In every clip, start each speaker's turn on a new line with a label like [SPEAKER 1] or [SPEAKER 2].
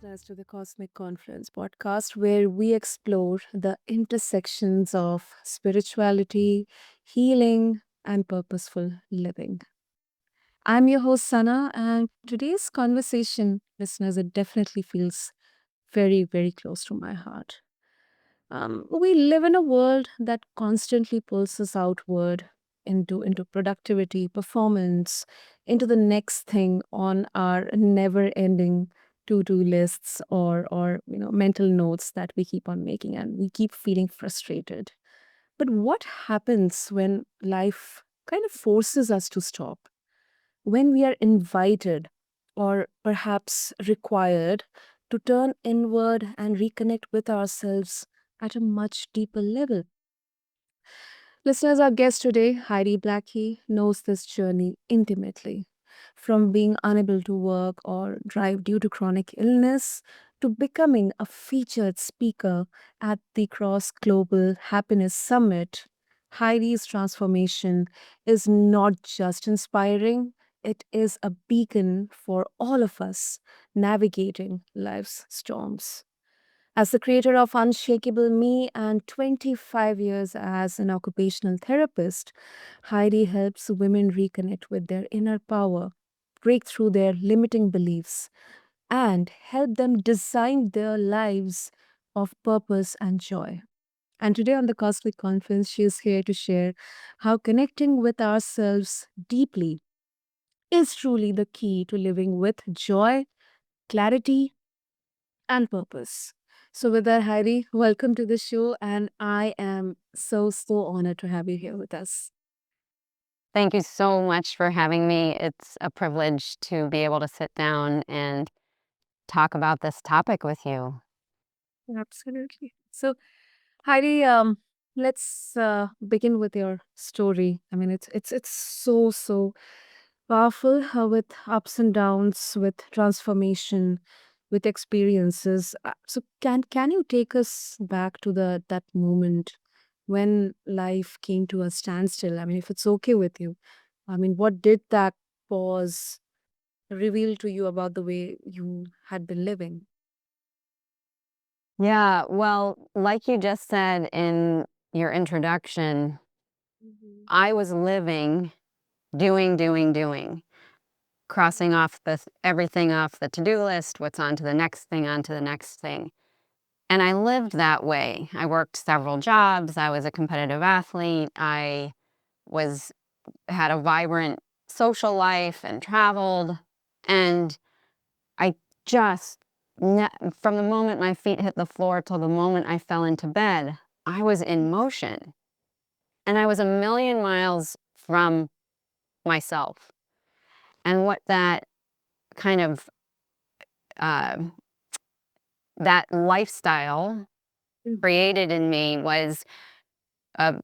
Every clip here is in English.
[SPEAKER 1] listeners, to the Cosmic Confluence podcast, where we explore the intersections of spirituality, healing, and purposeful living. I'm your host, Sana, and today's conversation, listeners, it definitely feels very, very close to my heart. We live in a world that constantly pulls us outward into productivity, performance, into the next thing on our never-ending to-do lists or mental notes that we keep on making, and we keep feeling frustrated. But what happens when life kind of forces us to stop? When we are invited or perhaps required to turn inward and reconnect with ourselves at a much deeper level. Listeners, our guest today, Heidi Blackie, knows this journey intimately. From being unable to work or drive due to chronic illness to becoming a featured speaker at the Cross Global Happiness Summit, Heidi's transformation is not just inspiring, it is a beacon for all of us navigating life's storms. As the creator of Unshakable Me and 25 years as an occupational therapist, Heidi helps women reconnect with their inner power, break through their limiting beliefs, and help them design their lives of purpose and joy. And today on the Cosmic Conference, she is here to share how connecting with ourselves deeply is truly the key to living with joy, clarity, and purpose. So, with that, Heidi, welcome to the show. And I am so honored to have you here with us.
[SPEAKER 2] Thank you so much for having me. It's a privilege to be able to sit down and talk about this topic with you.
[SPEAKER 1] Absolutely. So, Heidi, let's begin with your story. I mean, it's so powerful with ups and downs, with transformation, with experiences. So, can you take us back to the that moment when life came to a standstill? I mean, if it's okay with you. I mean, what did that pause reveal to you about the way you had been living?
[SPEAKER 2] Yeah, well, like you just said in your introduction,
[SPEAKER 1] Mhm.
[SPEAKER 2] I was living, doing, crossing off everything off the to-do list, what's on to the next thing, on to the next thing. And I lived that way. I worked several jobs. I was a competitive athlete. I was had a vibrant social life and traveled. And I just, from the moment my feet hit the floor till the moment I fell into bed, I was in motion. And I was a million miles from myself. And what that kind of, uh, that lifestyle
[SPEAKER 1] Mhm.
[SPEAKER 2] created in me was a,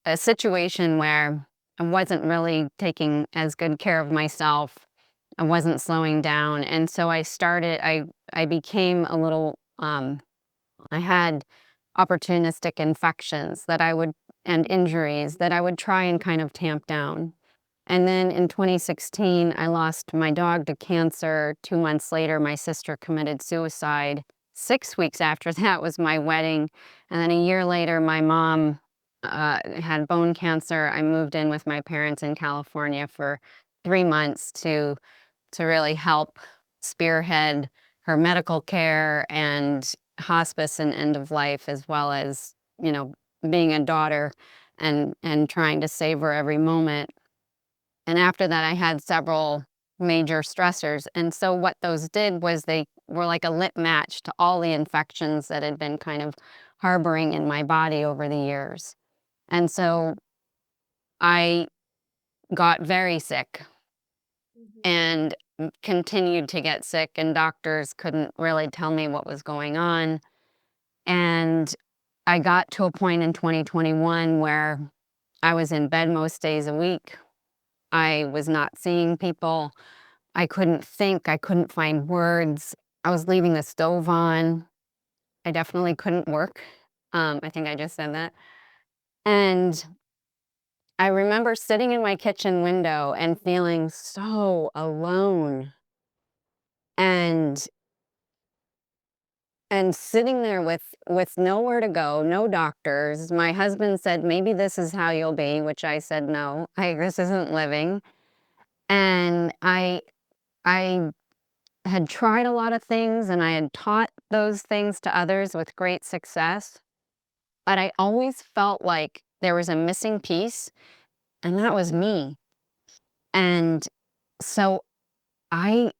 [SPEAKER 2] a situation where I wasn't really taking as good care of myself. I wasn't slowing down. And so I became a little, I had opportunistic infections and injuries that I would try and kind of tamp down. And then in 2016, I lost my dog to cancer. 2 months later, my sister committed suicide. 6 weeks after that was my wedding. And then a year later, my mom had bone cancer. I moved in with my parents in California for 3 months to really help spearhead her medical care and hospice and end of life, as well as, being a daughter and trying to savor every moment. And after that, I had several major stressors. And so what those did was they were like a lit match to all the infections that had been kind of harboring in my body over the years. And so I got very sick and continued to get sick, and doctors couldn't really tell me what was going on. And I got to a point in 2021 where I was in bed most days a week. I was not seeing people. I couldn't think. I couldn't find words. I was leaving the stove on. I definitely couldn't work. I think I just said that. And I remember sitting in my kitchen window and feeling so alone. And and sitting there with nowhere to go, no doctors. My husband said, maybe this is how you'll be, which I said, no, this isn't living. And I had tried a lot of things and I had taught those things to others with great success, but I always felt like there was a missing piece, and that was me. And so I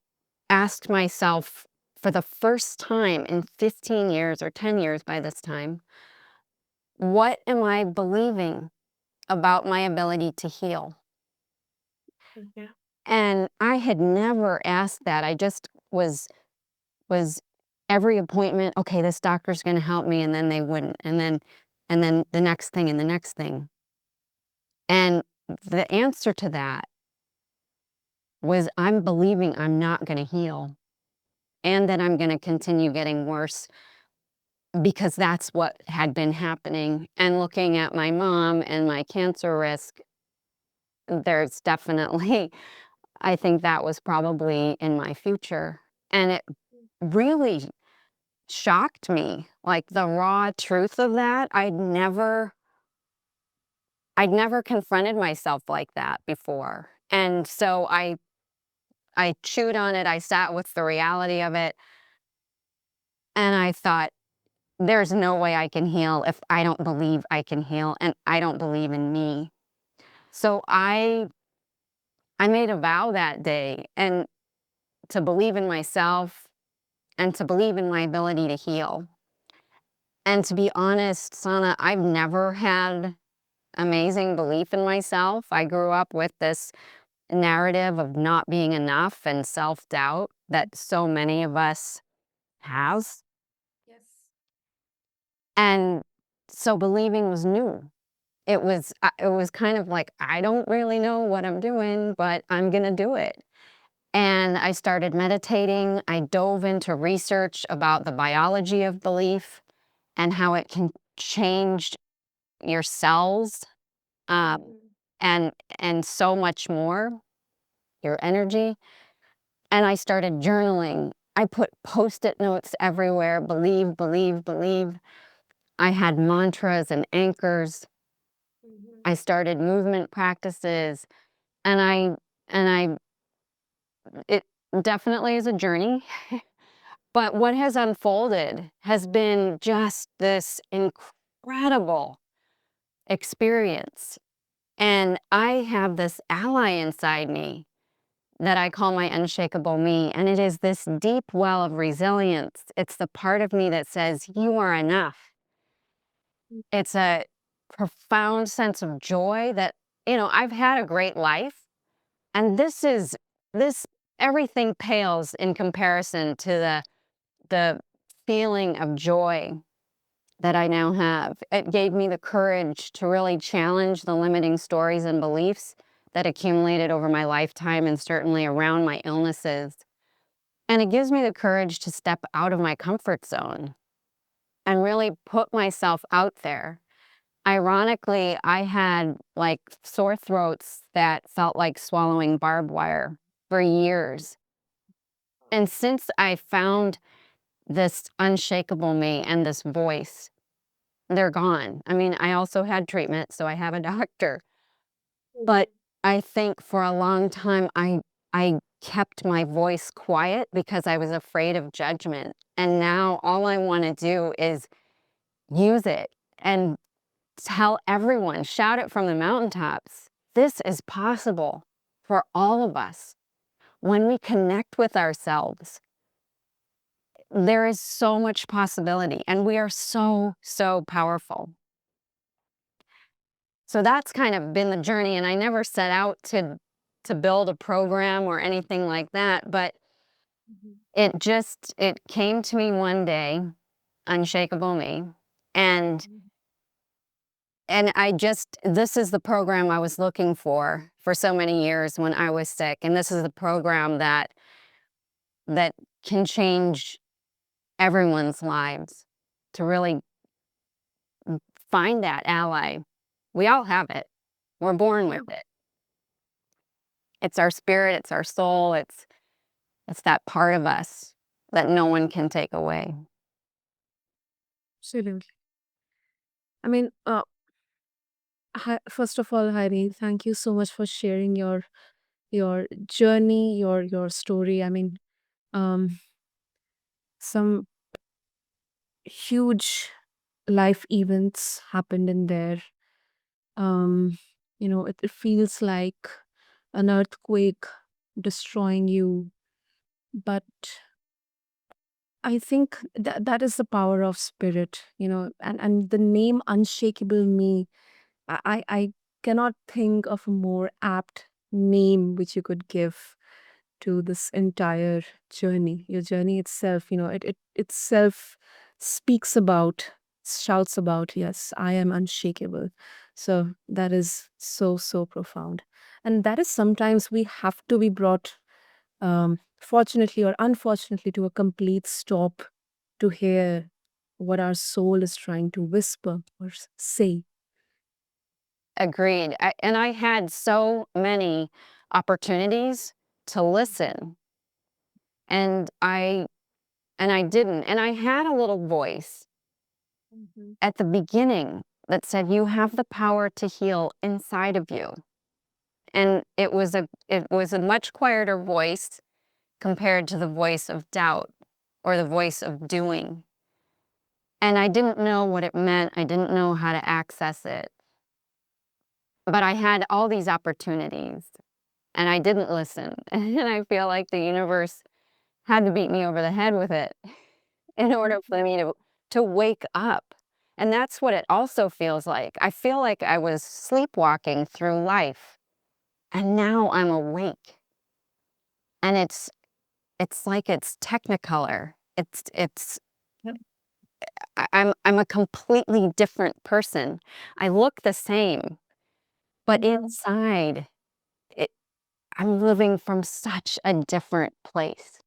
[SPEAKER 2] asked myself for the first time in 15 years or 10 years by this time, what am I believing about my ability to heal?
[SPEAKER 1] Okay.
[SPEAKER 2] And I had never asked that. I just was every appointment, okay, this doctor's going to help me, and then they wouldn't. And then the next thing and the next thing. And the answer to that was I'm believing I'm not going to heal and that I'm going to continue getting worse because that's what had been happening. And looking at my mom and my cancer risk, there's definitely, I think that was probably in my future. And it really shocked me, like the raw truth of that. I'd never confronted myself like that before. And so I chewed on it. I sat with the reality of it. And I thought, there's no way I can heal if I don't believe I can heal and I don't believe in me. So I made a vow that day and to believe in myself and to believe in my ability to heal. And to be honest, Sana, I've never had amazing belief in myself. I grew up with this narrative of not being enough and self-doubt that so many of us have.
[SPEAKER 1] Yes.
[SPEAKER 2] And so believing was new. It was kind of like, I don't really know what I'm doing, but I'm going to do it. And I started meditating. I dove into research about the biology of belief and how it can change your cells, um, and so much more, your energy. And I started journaling. I put post-it notes everywhere, believe, believe, believe. I had mantras and anchors. I started movement practices, and I it definitely is a journey, but what has unfolded has been just this incredible experience. And I have this ally inside me that I call my unshakable me. And it is this deep well of resilience. It's the part of me that says, you are enough. It's a profound sense of joy that, I've had a great life. And this, everything pales in comparison to the feeling of joy that I now have. It gave me the courage to really challenge the limiting stories and beliefs that accumulated over my lifetime and certainly around my illnesses. And it gives me the courage to step out of my comfort zone and really put myself out there. Ironically, I had like sore throats that felt like swallowing barbed wire for years. And since I found this unshakable me and this voice, they're gone. I mean, I also had treatment, so I have a doctor. But I think for a long time, I kept my voice quiet because I was afraid of judgment. And now all I want to do is use it and tell everyone, shout it from the mountaintops. This is possible for all of us. When we connect with ourselves, there is so much possibility, and we are so, so powerful. So that's kind of been the journey, and I never set out to build a program or anything like that, but it came to me one day, Unshakable Me, and I just this is the program I was looking for so many years when I was sick, and this is the program that can change everyone's lives, to really find that ally. We all have it. We're born with it. It's our spirit, it's our soul, it's that part of us that no one can take away.
[SPEAKER 1] Absolutely. I mean, first of all, Heidi, thank you so much for sharing your journey, your story. I mean, um, some huge life events happened in there. Um, it feels like an earthquake destroying you, but I think that is the power of spirit, and the name Unshakable Me. I cannot think of a more apt name which you could give to this entire journey. Your journey itself, it itself speaks about, shouts about, yes, I am unshakable. So that is so, so profound. And that is sometimes we have to be brought, fortunately or unfortunately, to a complete stop to hear what our soul is trying to whisper or say.
[SPEAKER 2] Agreed. And I had so many opportunities to listen, and I didn't. And I had a little voice
[SPEAKER 1] Mhm.
[SPEAKER 2] at the beginning that said, "You have the power to heal inside of you." And it was a much quieter voice compared to the voice of doubt or the voice of doing. And I didn't know what it meant. I didn't know how to access it. But I had all these opportunities and I didn't listen. And I feel like the universe had to beat me over the head with it in order for me to wake up. And that's what it also feels like. I feel like I was sleepwalking through life and now I'm awake. And it's like it's technicolor. It's
[SPEAKER 1] Yep.
[SPEAKER 2] I'm a completely different person. I look the same, but
[SPEAKER 1] Mhm.
[SPEAKER 2] inside it, I'm living from such a different place.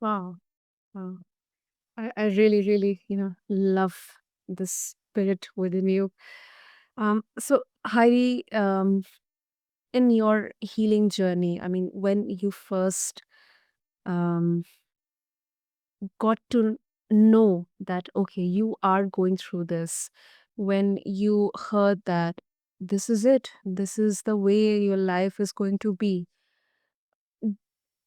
[SPEAKER 1] Wow. Wow. I really, really, love the spirit within you. So Heidi, in your healing journey, I mean, when you first um got to know that okay, you are going through this, when you heard that this is it, this is the way your life is going to be,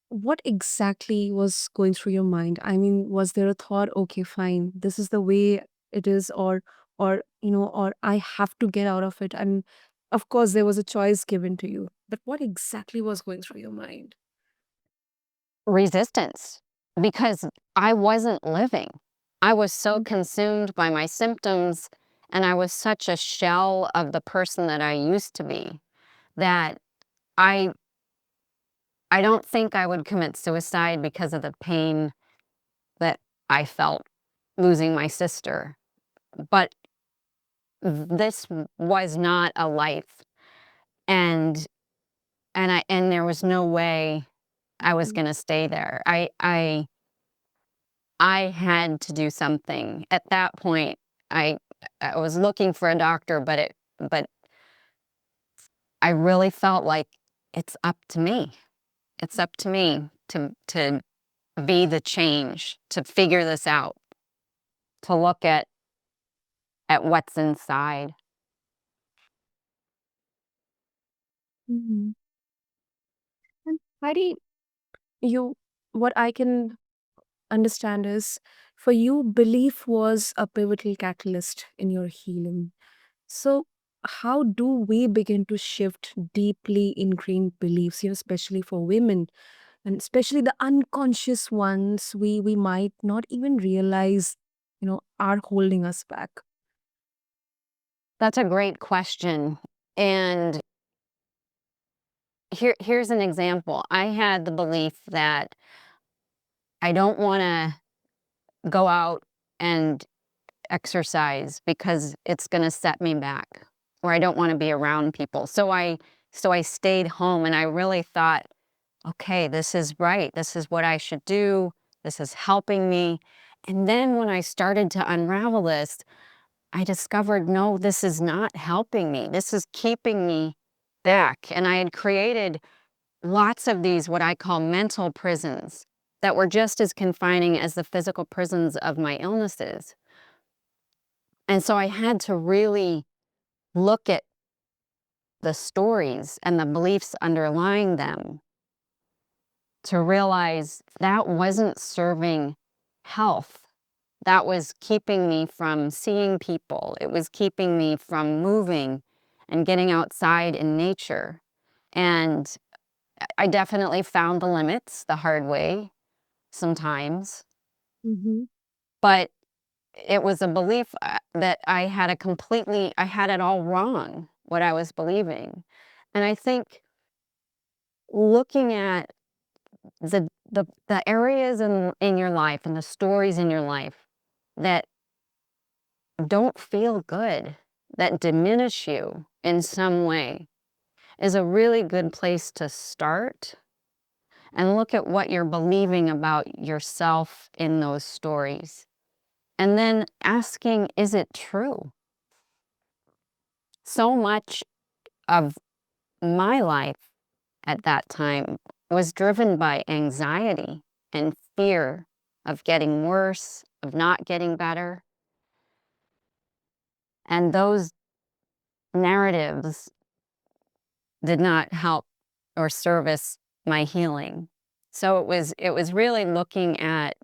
[SPEAKER 1] what exactly was going through your mind? I mean, was there a thought, okay, fine, this is the way it is, or I have to get out of it? And of course, there was a choice given to you. But what exactly was going through your mind?
[SPEAKER 2] Resistance because I wasn't living. I was so
[SPEAKER 1] Mm.
[SPEAKER 2] consumed by my symptoms and I was such a shell of the person that I used to be that I I don't think I would commit suicide because of the pain that I felt losing my sister. But this was not a life and and there was no way I was
[SPEAKER 1] Mhm.
[SPEAKER 2] going to stay there. I had to do something. At that point, I I was looking for a doctor, but I really felt like it's up to me. It's up to me to be the change, to figure this out, to look at what's inside.
[SPEAKER 1] Mhm. And Heidi, you, what I can understand is, for you, belief was a pivotal catalyst in your healing. So, how do we begin to shift deeply ingrained beliefs, especially for women, and especially the unconscious ones we might not even realize, are holding us back?
[SPEAKER 2] That's a great question. And here's an example. I had the belief that I don't want to go out and exercise because it's going to set me back or I don't want to be around people. So I stayed home and I really thought, okay, this is right. This is what I should do. This is helping me. And then when I started to unravel this, I discovered no, this is not helping me. This is keeping me back. And I had created lots of these what I call mental prisons that were just as confining as the physical prisons of my illnesses. And so I had to really look at the stories and the beliefs underlying them to realize that wasn't serving health. That was keeping me from seeing people. It was keeping me from moving and getting outside in nature. And I definitely found the limits the hard way sometimes,
[SPEAKER 1] Mm-hmm.
[SPEAKER 2] but it was a belief that I had it all wrong, what I was believing. And I think looking at the areas in your life and the stories in your life that don't feel good, that diminish you in some way, is a really good place to start and look at what you're believing about yourself in those stories. And then asking, is it true? So much of my life at that time was driven by anxiety and fear of getting worse, of not getting better. And those narratives did not help or service my healing. So it was really looking at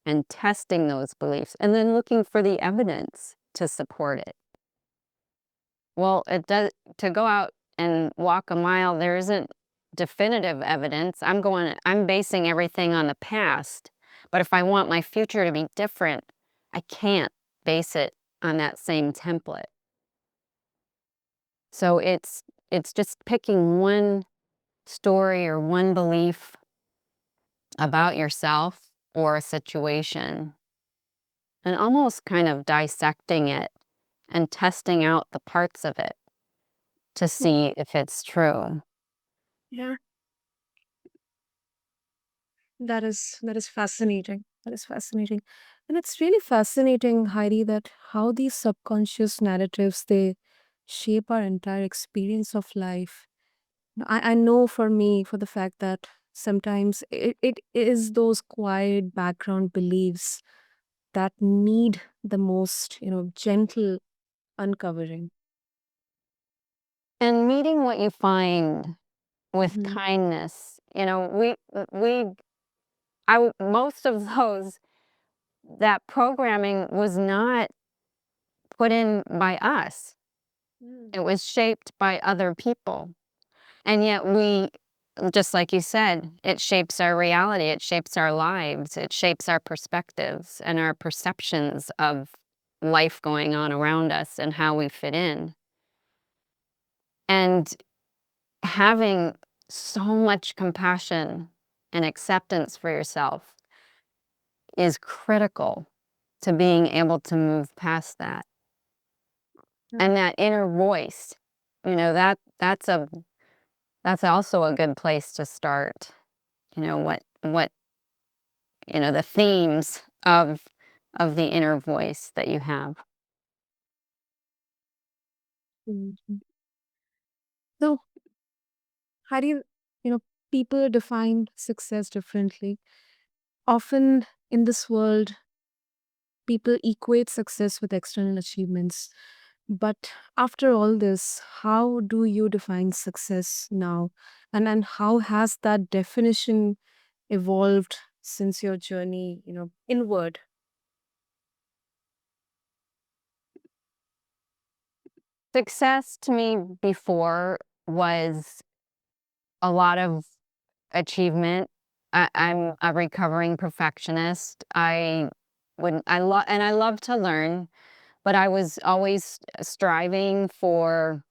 [SPEAKER 2] and testing those beliefs and then looking for the evidence to support it. Well, it does to go out and walk a mile, there isn't definitive evidence. I'm basing everything on the past. But if I want my future to be different, I can't base it on that same template. So it's just picking one story or one belief about yourself or a situation and almost kind of dissecting it and testing out the parts of it to see if it's true.
[SPEAKER 1] Yeah, that is fascinating. That is fascinating. And it's really fascinating, Heidi, that how these subconscious narratives they shape our entire experience of life. I know for me, for the fact that sometimes it is those quiet background beliefs that need the most, gentle uncovering.
[SPEAKER 2] And meeting what you find with
[SPEAKER 1] Mhm.
[SPEAKER 2] kindness, most of those, that programming was not put in by us.
[SPEAKER 1] Mm.
[SPEAKER 2] It was shaped by other people. And yet just like you said, it shapes our reality, it shapes our lives, it shapes our perspectives and our perceptions of life going on around us and how we fit in. And having so much compassion and acceptance for yourself is critical to being able to move past that.
[SPEAKER 1] Yeah.
[SPEAKER 2] And that inner voice, that's also a good place to start. The themes of the inner voice that you have.
[SPEAKER 1] Mhm. So, how do people define success differently? Often in this world, people equate success with external achievements. But after all this, how do you define success now? And how has that definition evolved since your journey, inward?
[SPEAKER 2] Success to me before was a lot of achievement. I'm a recovering perfectionist. I love to learn, but I was always striving for,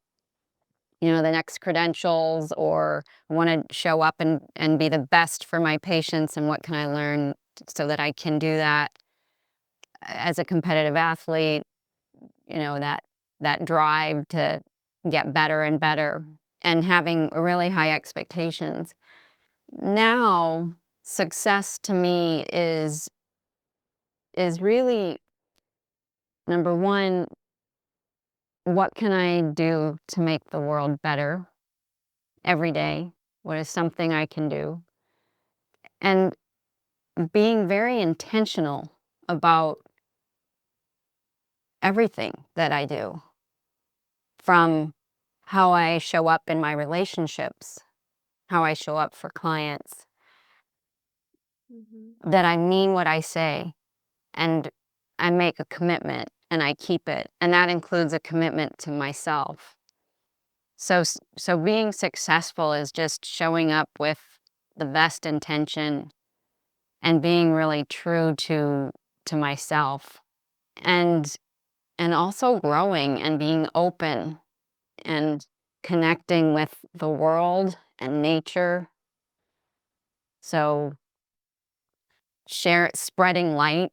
[SPEAKER 2] the next credentials, or I want to show up and be the best for my patients, and what can I learn so that I can do that as a competitive athlete, that drive to get better and better and having really high expectations. Now, success to me is really, number one, what can I do to make the world better every day? What is something I can do? And being very intentional about everything that I do, from how I show up in my relationships, how I show up for clients,
[SPEAKER 1] Mhm.
[SPEAKER 2] that I mean what I say and I make a commitment and I keep it. And that includes a commitment to myself. So being successful is just showing up with the best intention and being really true to myself, and also growing and being open and connecting with the world and nature. So spreading light,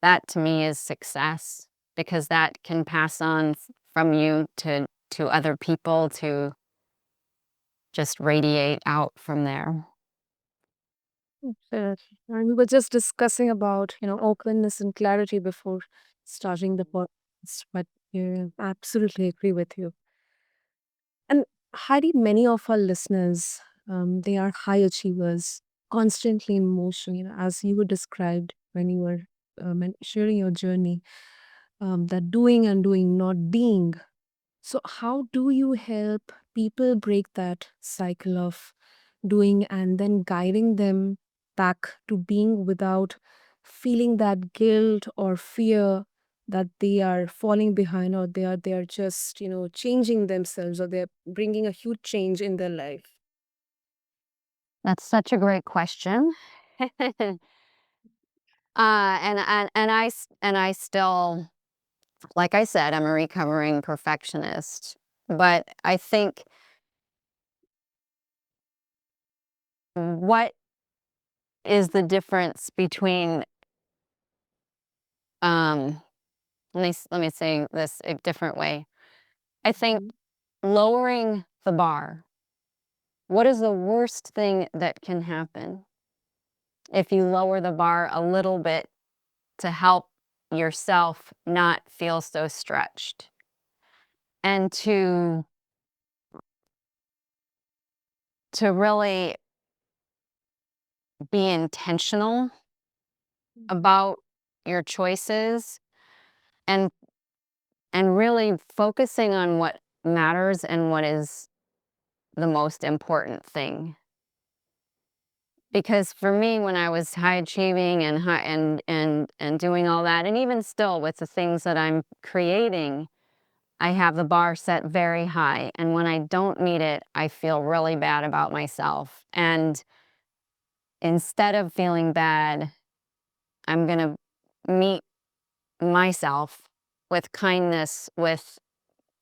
[SPEAKER 2] that to me is success, because that can pass on from you to other people, to just radiate out from there.
[SPEAKER 1] Sure. And we were just discussing about, openness and clarity before starting the podcast, but yeah, absolutely agree with you. And Heidi, many of our listeners, they are high achievers, constantly in motion, as you were described when you were sharing your journey, that doing and doing, not being. So, how do you help people break that cycle of doing and then guiding them back to being without feeling that guilt or fear that they are falling behind, or they are just changing themselves, or they're bringing a huge change in their life?
[SPEAKER 2] That's such a great question. And I still, like I said, I'm a recovering perfectionist. But I think, what is the difference between, um, let me say this a different way. I think
[SPEAKER 1] Mhm.
[SPEAKER 2] lowering the bar. What is the worst thing that can happen if you lower the bar a little bit to help yourself not feel so stretched, and to really be intentional about your choices, and really focusing on what matters and what is the most important thing. Because for me, when I was high achieving and high and doing all that, and even still with the things that I'm creating, I have the bar set very high. And when I don't meet it, I feel really bad about myself. And instead of feeling bad, I'm going to meet myself with kindness, with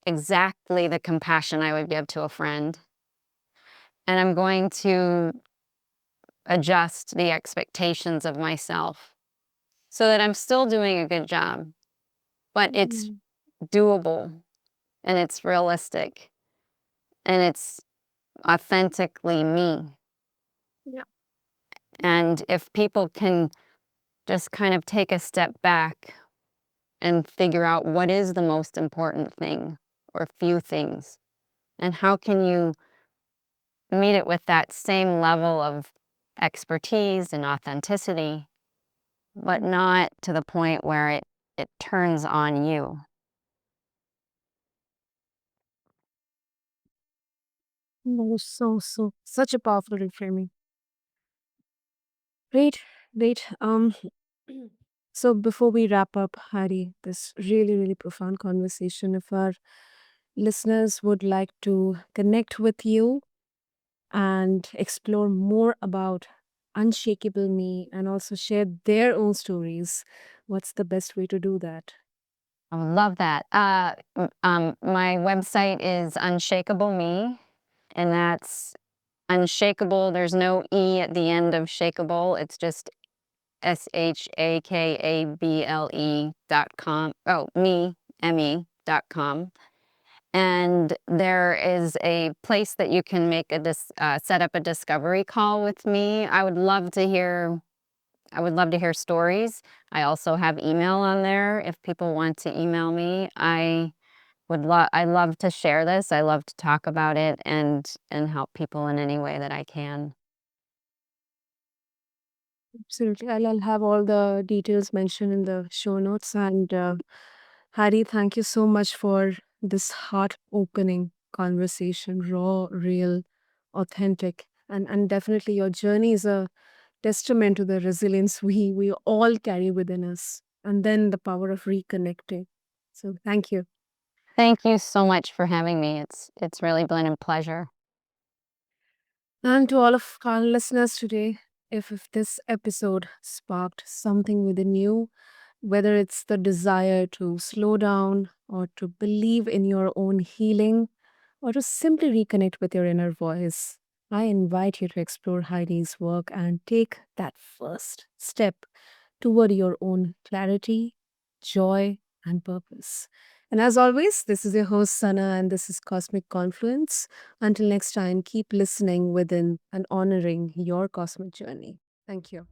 [SPEAKER 2] exactly the compassion I would give to a friend. And I'm going to adjust the expectations of myself so that I'm still doing a good job, but it's
[SPEAKER 1] Mhm.
[SPEAKER 2] doable and it's realistic and it's authentically me.
[SPEAKER 1] Yeah.
[SPEAKER 2] And if people can just kind of take a step back and figure out what is the most important thing or few things, and how can you meet it with that same level of expertise and authenticity, but not to the point where it turns on you.
[SPEAKER 1] No, so such a powerful reframing. Great, great. So before we wrap up, Hari, this really, really profound conversation, if our listeners would like to connect with you and explore more about Unshakable Me and also share their own stories, what's the best way to do that?
[SPEAKER 2] I would love that. My website is Unshakable Me, and that's unshakable. There's no E at the end of shakable. It's just SHAKABLE.com. Oh, me.com. And there is a place that you can set up a discovery call with me. I would love to hear stories. I also have email on there if people want to email me. I love to share this. I love to talk about it and help people in any way that I can.
[SPEAKER 1] Absolutely. I'll have all the details mentioned in the show notes. And Harry, thank you so much for this heart opening conversation, raw, real, authentic. And definitely your journey is a testament to the resilience we all carry within us. And then the power of reconnecting. So thank you.
[SPEAKER 2] Thank you so much for having me. It's really been a pleasure.
[SPEAKER 1] And to all of our listeners today, if this episode sparked something within you, whether it's the desire to slow down or to believe in your own healing or to simply reconnect with your inner voice, I invite you to explore Heidi's work and take that first step toward your own clarity, joy, and purpose. And as always, this is your host, Sana, and this is Cosmic Confluence. Until next time, keep listening within and honoring your cosmic journey. Thank you.